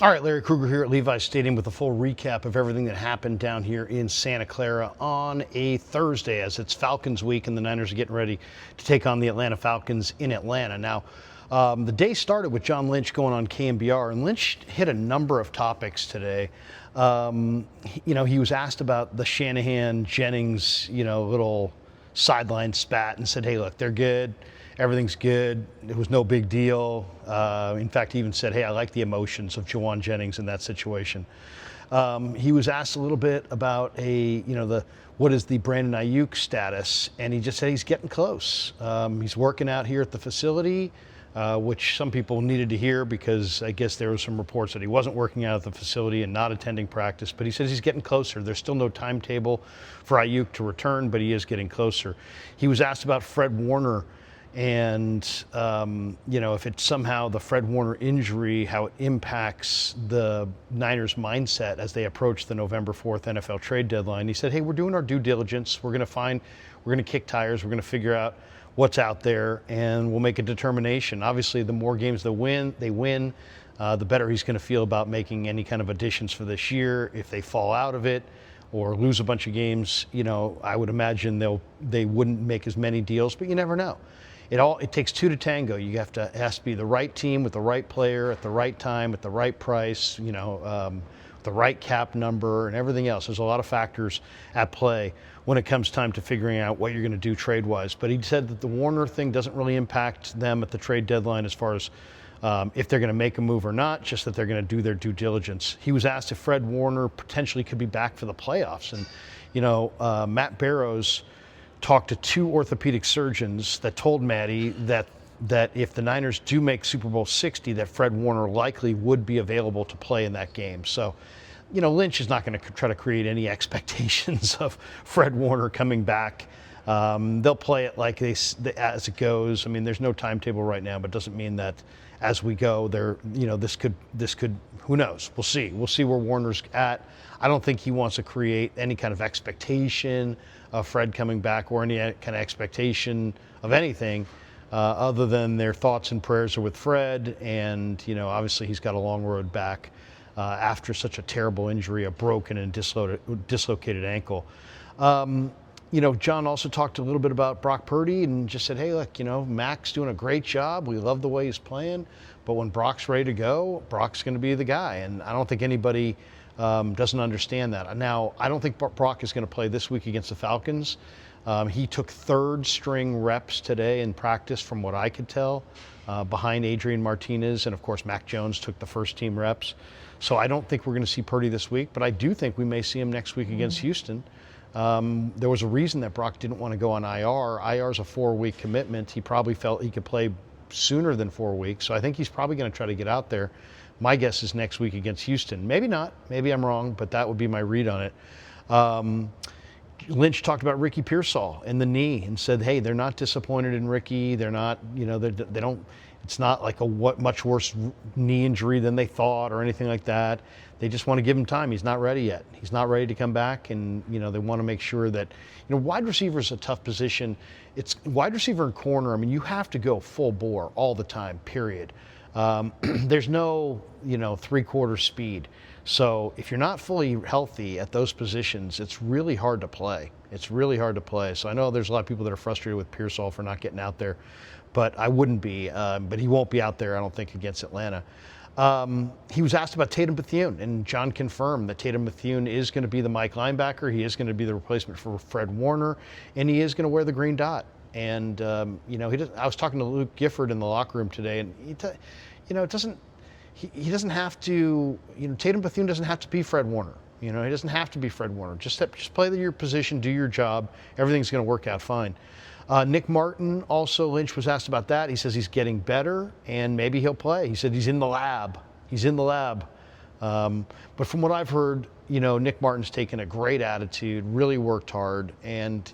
All right, Larry Krueger here at Levi's Stadium with a full recap of everything that happened down here in Santa Clara on a Thursday, as it's Falcons week and the Niners are getting ready to take on the Atlanta Falcons in Atlanta. Now, the day started with John Lynch going on KMBR, and Lynch hit a number of topics today. He was asked about the Shanahan-Jennings, little sideline spat, and said, hey, look, they're good. Everything's good. It was no big deal. In fact, he even said, hey, I like the emotions of Juwan Jennings in that situation. He was asked a little bit about what is the Brandon Ayuk status, and he just said he's getting close. He's working out here at the facility, which some people needed to hear because I guess there were some reports that he wasn't working out at the facility and not attending practice, but he says he's getting closer. There's still no timetable for Ayuk to return, but he is getting closer. He was asked about Fred Warner and, if it's somehow the Fred Warner injury, how it impacts the Niners' mindset as they approach the November 4th NFL trade deadline. He said, hey, we're doing our due diligence. We're going to kick tires. We're going to figure out what's out there, and we'll make a determination. Obviously, the more games they win, the better he's going to feel about making any kind of additions for this year. If they fall out of it or lose a bunch of games, I would imagine they wouldn't make as many deals, but you never know. It takes two to tango. It has to be the right team with the right player at the right time at the right price, the right cap number and everything else. There's a lot of factors at play when it comes time to figuring out what you're going to do trade-wise. But he said that the Warner thing doesn't really impact them at the trade deadline as far as if they're going to make a move or not, just that they're going to do their due diligence. He was asked if Fred Warner potentially could be back for the playoffs. And, Matt Barrows talked to two orthopedic surgeons that told Matty that if the Niners do make Super Bowl 60, that Fred Warner likely would be available to play in that game. So, Lynch is not going to try to create any expectations of Fred Warner coming back. They'll play it like as it goes. I mean, there's no timetable right now, but it doesn't mean that as we go, this could, who knows? We'll see. We'll see where Warner's at. I don't think he wants to create any kind of expectation of Fred coming back or any kind of expectation of anything other than their thoughts and prayers are with Fred. And, obviously he's got a long road back after such a terrible injury, a broken and dislocated ankle. John also talked a little bit about Brock Purdy and just said, hey, look, Mac's doing a great job. We love the way he's playing. But when Brock's ready to go, Brock's going to be the guy. And I don't think anybody doesn't understand that. Now, I don't think Brock is going to play this week against the Falcons. He took third string reps today in practice from what I could tell, behind Adrian Martinez. And, of course, Mac Jones took the first team reps. So I don't think we're going to see Purdy this week, but I do think we may see him next week against Houston. There was a reason that Brock didn't want to go on IR. IR is a 4-week commitment. He probably felt he could play sooner than 4 weeks. So I think he's probably going to try to get out there. My guess is next week against Houston. Maybe not. Maybe I'm wrong, but that would be my read on it. Lynch talked about Ricky Pearsall and the knee and said, hey, they're not disappointed in Ricky. They're not, they don't, it's not like a much worse knee injury than they thought or anything like that. They just want to give him time. He's not ready yet. He's not ready to come back, and they want to make sure that wide receiver is a tough position. It's wide receiver and corner. I mean, you have to go full bore all the time. Period. There's no 3/4 speed. So if you're not fully healthy at those positions, it's really hard to play. So I know there's a lot of people that are frustrated with Pearsall for not getting out there, but I wouldn't be. But he won't be out there, I don't think, against Atlanta. He was asked about Tatum Bethune, and John confirmed that Tatum Bethune is going to be the Mike linebacker. He is going to be the replacement for Fred Warner, and he is going to wear the green dot. And I was talking to Luke Gifford in the locker room today, and he doesn't have to. Tatum Bethune doesn't have to be Fred Warner. He doesn't have to be Fred Warner. Just play your position, do your job. Everything's going to work out fine. Nick Martin, also, Lynch was asked about that. He says he's getting better, and maybe he'll play. He said he's in the lab. But from what I've heard, Nick Martin's taken a great attitude, really worked hard, and,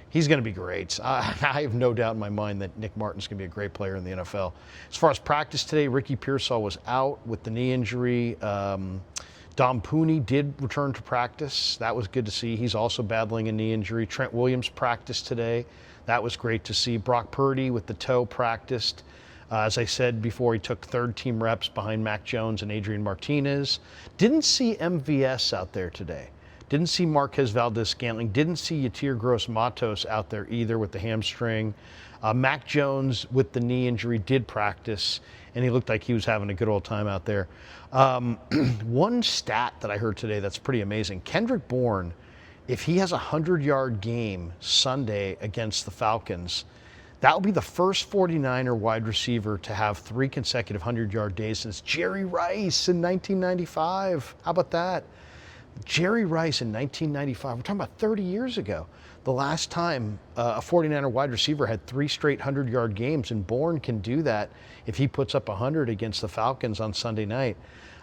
he's going to be great. I have no doubt in my mind that Nick Martin's going to be a great player in the NFL. As far as practice today, Ricky Pearsall was out with the knee injury. Dom Pooney did return to practice. That was good to see. He's also battling a knee injury. Trent Williams practiced today. That was great to see. Brock Purdy with the toe practiced. As I said before, he took third team reps behind Mac Jones and Adrian Martinez. Didn't see MVS out there today. Didn't see Marquez Valdez-Scantling. Didn't see Yatir Gross-Matos out there either with the hamstring. Mac Jones with the knee injury did practice, and he looked like he was having a good old time out there. One stat that I heard today that's pretty amazing. Kendrick Bourne, if he has a 100-yard game Sunday against the Falcons, that will be the first 49er wide receiver to have 3 consecutive 100-yard days since Jerry Rice in 1995. How about that? Jerry Rice in 1995. We're talking about 30 years ago. The last time a 49er wide receiver had 3 straight 100-yard games, and Bourne can do that if he puts up 100 against the Falcons on Sunday night.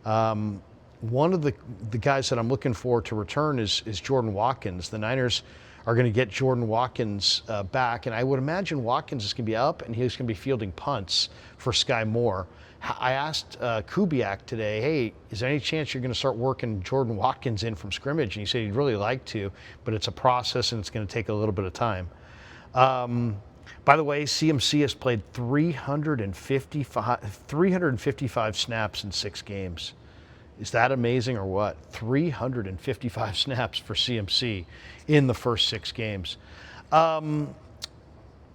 One of the guys that I'm looking for to return is Jordan Watkins. The Niners are going to get Jordan Watkins back, and I would imagine Watkins is going to be up and he's going to be fielding punts for Sky Moore. I asked Kubiak today, hey, is there any chance you're going to start working Jordan Watkins in from scrimmage? And he said he'd really like to, but it's a process and it's going to take a little bit of time. By the way, CMC has played 355 snaps in 6 games. Is that amazing or what? 355 snaps for CMC in the first 6 games.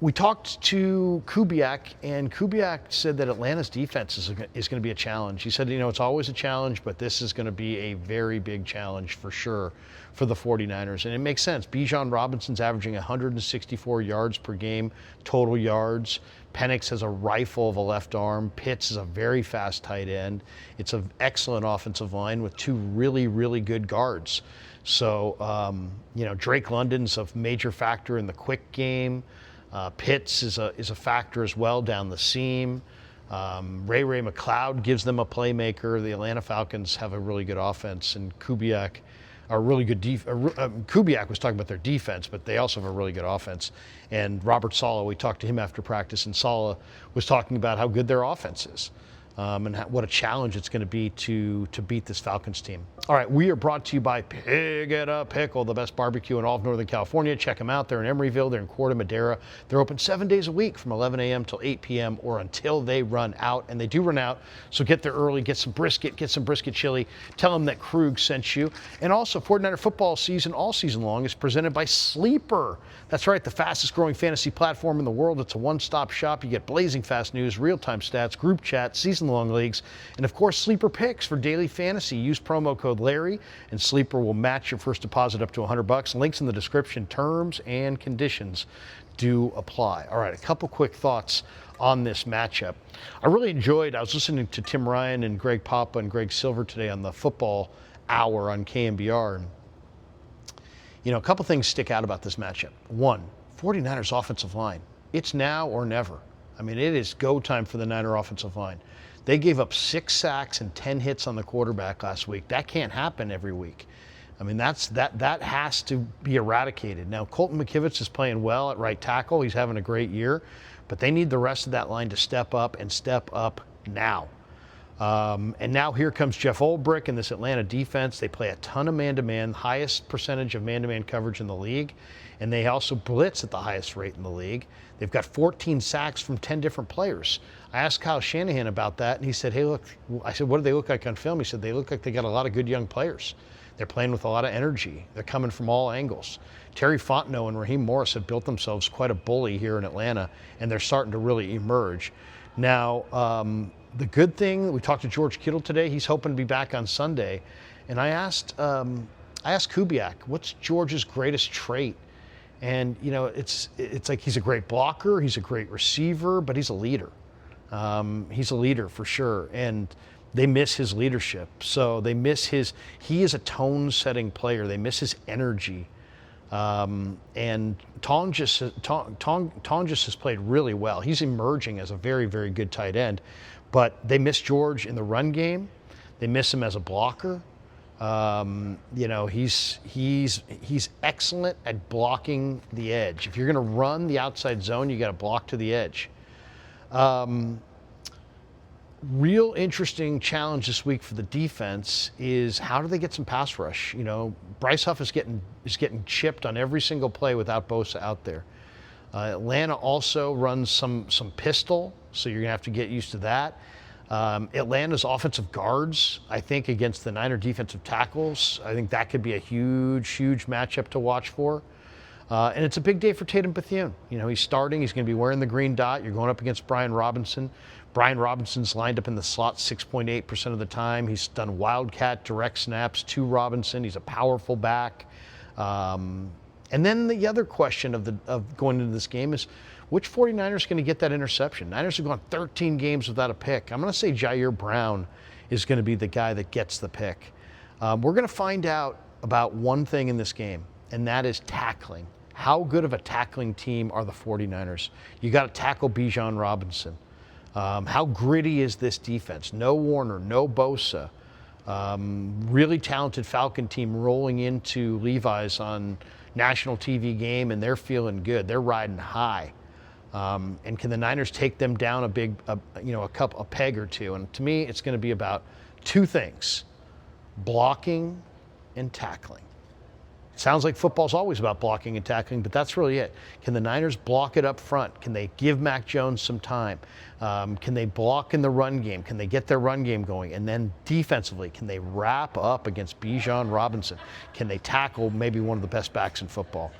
We talked to Kubiak, and Kubiak said that Atlanta's defense is going to be a challenge. He said, it's always a challenge, but this is going to be a very big challenge for sure for the 49ers. And it makes sense. Bijan Robinson's averaging 164 yards per game, total yards. Penix has a rifle of a left arm. Pitts is a very fast tight end. It's an excellent offensive line with 2 really, really good guards. So, Drake London's a major factor in the quick game. Pitts is a factor as well down the seam. Ray McCloud gives them a playmaker. The Atlanta Falcons have a really good offense, and Kubiak Kubiak was talking about their defense, but they also have a really good offense. And Robert Saleh, we talked to him after practice, and Saleh was talking about how good their offense is. And what a challenge it's going to be to beat this Falcons team. All right, we are brought to you by Pig It Up Pickle, the best barbecue in all of Northern California. Check them out. They're in Emeryville. They're in Corte Madera. They're open 7 days a week from 11 a.m. till 8 p.m. or until they run out. And they do run out, so get there early, get some brisket chili. Tell them that Krug sent you. And also, 49er football season all season long is presented by Sleeper. That's right, the fastest growing fantasy platform in the world. It's a one-stop shop. You get blazing fast news, real-time stats, group chat, season-long leagues, and of course, Sleeper picks for daily fantasy. Use promo code Larry, and Sleeper will match your first deposit up to $100. Links in the description. Terms and conditions do apply. All right, a couple quick thoughts on this matchup. I was listening to Tim Ryan and Greg Papa and Greg Silver today on the football hour on KMBR. A couple things stick out about this matchup. One, 49ers offensive line. It's now or never. It is go time for the Niner offensive line. They gave up 6 sacks and 10 hits on the quarterback last week. That can't happen every week. That has to be eradicated. Now, Colton McKivitz is playing well at right tackle. He's having a great year, but they need the rest of that line to step up and step up now. And now here comes Jeff Olbrich and this Atlanta defense. They play a ton of man-to-man, highest percentage of man-to-man coverage in the league, and they also blitz at the highest rate in the league. They've got 14 sacks from 10 different players. I asked Kyle Shanahan about that, and he said, hey, look, I said, what do they look like on film? He said, they look like they got a lot of good young players. They're playing with a lot of energy. They're coming from all angles. Terry Fontenot and Raheem Morris have built themselves quite a bully here in Atlanta, and they're starting to really emerge. Now, the good thing, we talked to George Kittle today. He's hoping to be back on Sunday. And I asked Kubiak, what's George's greatest trait? And, it's like he's a great blocker, he's a great receiver, but he's a leader. He's a leader for sure. And they miss his leadership. So he is a tone-setting player. They miss his energy. And Tonjes has played really well. He's emerging as a very, very good tight end. But they miss George in the run game. They miss him as a blocker. He's excellent at blocking the edge. If you're going to run the outside zone, you got to block to the edge. Real interesting challenge this week for the defense is how do they get some pass rush? Bryce Huff is getting chipped on every single play without Bosa out there. Atlanta also runs some pistol, so you're going to have to get used to that. Atlanta's offensive guards, I think, against the Niner defensive tackles, I think that could be a huge matchup to watch for. And it's a big day for Tatum Bethune. He's starting. He's going to be wearing the green dot. You're going up against Brian Robinson. Brian Robinson's lined up in the slot 6.8% of the time. He's done wildcat direct snaps to Robinson. He's a powerful back. And then the other question of going into this game is, which 49ers is going to get that interception? Niners have gone 13 games without a pick. I'm going to say Jair Brown is going to be the guy that gets the pick. We're going to find out about one thing in this game, and that is tackling. How good of a tackling team are the 49ers? You got to tackle Bijan Robinson. How gritty is this defense? No Warner, no Bosa. Really talented Falcon team rolling into Levi's on national TV game, and they're feeling good. They're riding high. And can the Niners take them down a peg or two? And to me, it's going to be about two things: blocking and tackling. Sounds like football's always about blocking and tackling, but that's really it. Can the Niners block it up front? Can they give Mac Jones some time? Can they block in the run game? Can they get their run game going? And then defensively, can they wrap up against Bijan Robinson? Can they tackle maybe one of the best backs in football?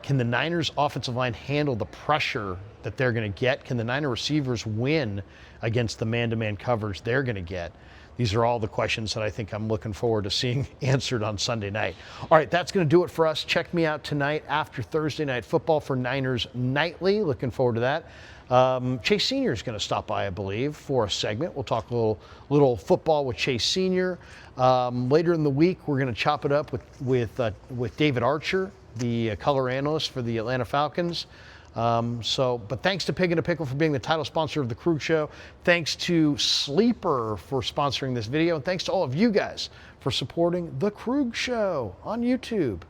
Can the Niners offensive line handle the pressure that they're going to get? Can the Niner receivers win against the man-to-man coverage they're going to get? These are all the questions that I think I'm looking forward to seeing answered on Sunday night. All right, that's going to do it for us. Check me out tonight after Thursday Night Football for Niners Nightly. Looking forward to that. Chase Sr. is going to stop by, I believe, for a segment. We'll talk a little football with Chase Sr. Later in the week, we're going to chop it up with David Archer, the color analyst for the Atlanta Falcons. But thanks to Pig and a Pickle for being the title sponsor of the Krug Show. Thanks to Sleeper for sponsoring this video. And thanks to all of you guys for supporting the Krug Show on YouTube.